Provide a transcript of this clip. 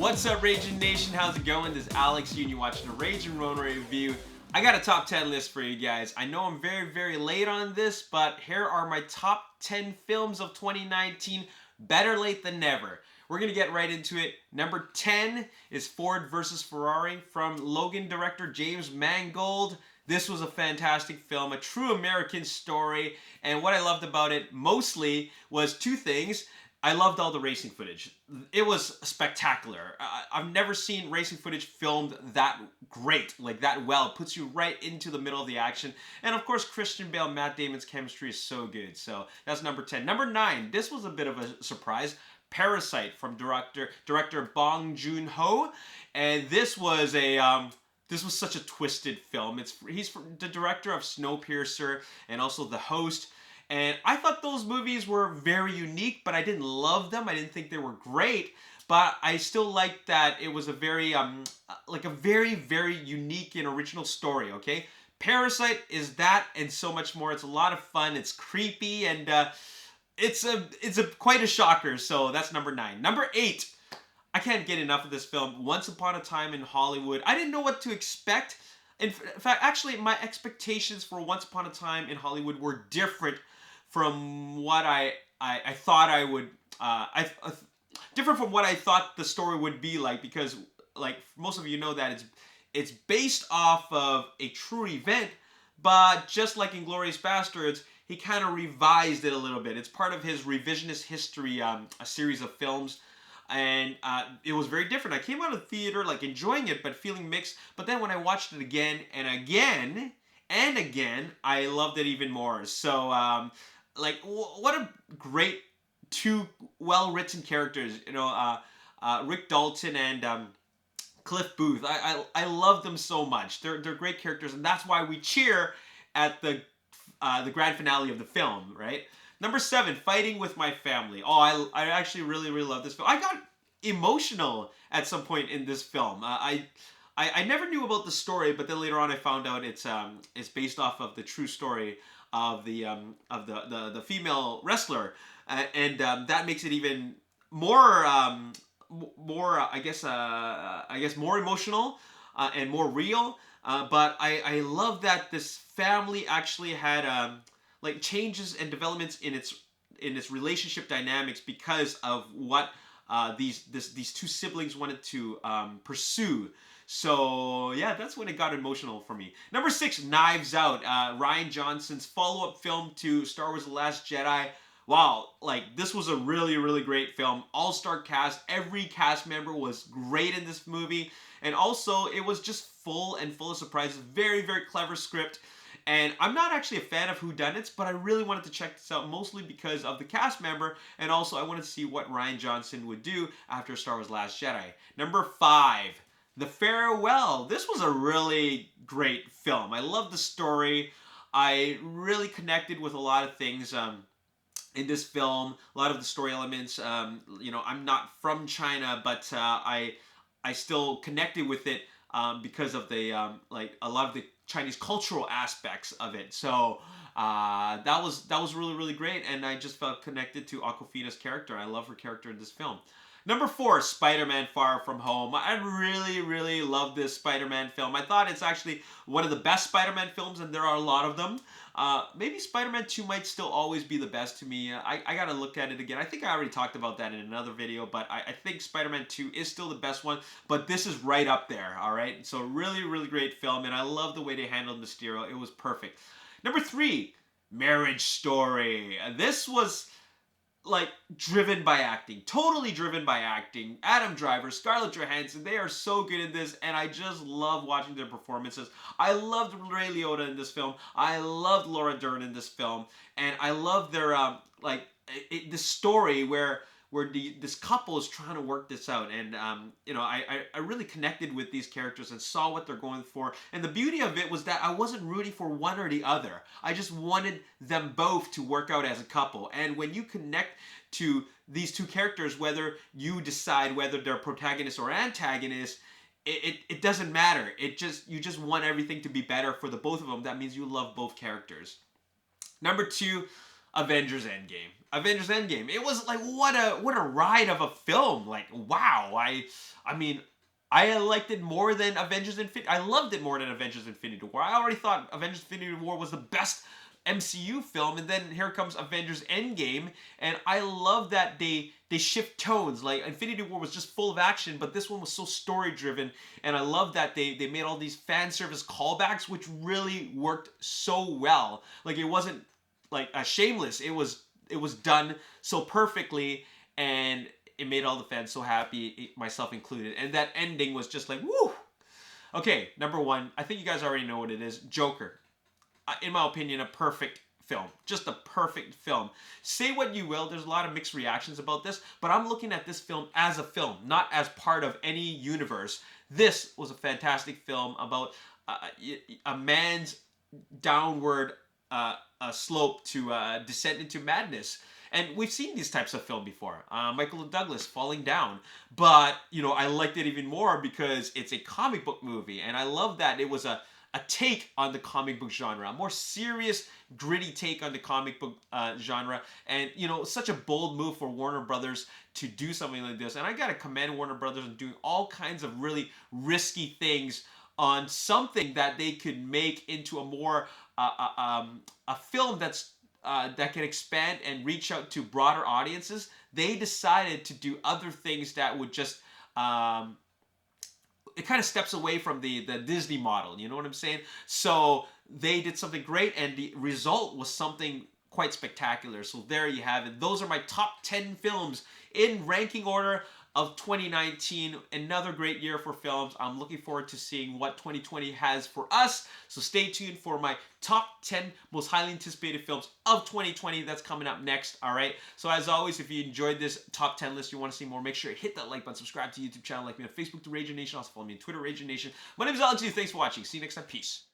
What's up, Ragin Nation? How's it going? This is Alex here, and you're watching a Ragin Ronin review. I got a top 10 list for you guys. I know I'm very late on this, but here are my top 10 films of 2019. Better late than never. We're gonna get right into it. Number 10 is Ford versus Ferrari from Logan director James Mangold. This was a fantastic film, a true American story, and what I loved about it mostly was two things. I loved all the racing footage. It was spectacular. I've never seen racing footage filmed that great, like that well. It puts you right into the middle of the action. And of course, Christian Bale, Matt Damon's chemistry is so good. So that's number 10. Number 9, this was a bit of a surprise. Parasite from director Bong Joon-ho. And this was such a twisted film. He's the director of Snowpiercer and also The Host. And I thought those movies were very unique, but I didn't love them. I didn't think they were great, but I still liked that it was a very unique and original story, okay? Parasite is that and so much more. It's a lot of fun, it's creepy, and it's quite a shocker, so that's number 9. Number 8, I can't get enough of this film, Once Upon a Time in Hollywood. I didn't know what to expect. In fact, actually, my expectations for Once Upon a Time in Hollywood were different from what I thought I would, different from what I thought the story would be like, because like most of you know that it's based off of a true event, but just like Inglourious Basterds, he kind of revised it a little bit. It's part of his revisionist history, a series of films. And it was very different. I came out of the theater like enjoying it, but feeling mixed. But then when I watched it again and again and again, I loved it even more. So like, what a great two well-written characters. You know, Rick Dalton and Cliff Booth. I love them so much. They're great characters, and that's why we cheer at the grand finale of the film, right? Number 7, Fighting with My Family. Oh, I actually really love this film. I got emotional at some point in this film. I never knew about the story, but then later on I found out it's based off of the true story of the female wrestler, and that makes it even more I guess more emotional and more real. But I love that this family actually had like changes and developments in its relationship dynamics because of what these two siblings wanted to pursue. So yeah, that's when it got emotional for me. Number 6, Knives Out, Rian Johnson's follow-up film to Star Wars: The Last Jedi. Wow, like this was a really great film. All-star cast, every cast member was great in this movie, and also it was just full of surprises. Very clever script. And I'm not actually a fan of whodunits, but I really wanted to check this out, mostly because of the cast member, and also I wanted to see what Rian Johnson would do after Star Wars: Last Jedi. Number 5, The Farewell. This was a really great film. I love the story. I really connected with a lot of things in this film, a lot of the story elements. You know, I'm not from China, but I still connected with it because of the like a lot of the Chinese cultural aspects of it. So that was really great, and I just felt connected to Awkwafina's character. I love her character in this film. Number 4, Spider-Man: Far From Home. I really love this Spider-Man film. I thought it's actually one of the best Spider-Man films, and there are a lot of them. Maybe Spider-Man 2 might still always be the best to me. I gotta look at it again. I think I already talked about that in another video, but I think Spider-Man 2 is still the best one, but this is right up there, alright? So really great film, and I love the way they handled Mysterio. It was perfect. Number 3, Marriage Story. This was like driven by acting, totally driven by acting. Adam Driver, Scarlett Johansson, they are so good in this, and I just love watching their performances. I loved Ray Liotta in this film. I loved Laura Dern in this film, and I love their the story where this couple is trying to work this out, and you know, I really connected with these characters and saw what they're going for. And the beauty of it was that I wasn't rooting for one or the other. I just wanted them both to work out as a couple. And when you connect to these two characters, whether you decide whether they're protagonist or antagonist, it doesn't matter. You just want everything to be better for the both of them. That means you love both characters. Number 2, Avengers Endgame. Avengers Endgame. It was like what a ride of a film. Like wow. I mean I liked it more than Avengers Infinity. I loved it more than Avengers Infinity War. I already thought Avengers Infinity War was the best MCU film, and then here comes Avengers Endgame, and I love that they shift tones. Like Infinity War was just full of action, but this one was so story driven, and I love that they made all these fan service callbacks, which really worked so well. Like it wasn't like shameless. It was done so perfectly, and it made all the fans so happy, myself included. And that ending was just like woo. Okay, number one. I think you guys already know what it is. Joker. In my opinion, a perfect film. Just a perfect film. Say what you will, there's a lot of mixed reactions about this, but I'm looking at this film as a film, not as part of any universe. This was a fantastic film about a man's downward slope to descent into madness. And we've seen these types of film before. Michael Douglas falling down. But, I liked it even more because it's a comic book movie. And I love that it was a take on the comic book genre, a more serious, gritty take on the comic book genre. And, such a bold move for Warner Brothers to do something like this. And I got to commend Warner Brothers on doing all kinds of really risky things on something that they could make into a more, a film that can expand and reach out to broader audiences. They decided to do other things that would just, it kind of steps away from the Disney model. You know what I'm saying? So they did something great, and the result was something quite spectacular. So there you have it. Those are my top 10 films in ranking order of 2019. Another great year for films. I'm looking forward to seeing what 2020 has for us. So stay tuned for my top 10 most highly anticipated films of 2020. That's coming up next. All right. So as always, if you enjoyed this top 10 list, you want to see more, make sure you hit that like button, subscribe to the YouTube channel, like me on Facebook, to Ragin Nation. Also follow me on Twitter, Ragin Nation. My name is Alex. Thanks for watching. See you next time. Peace.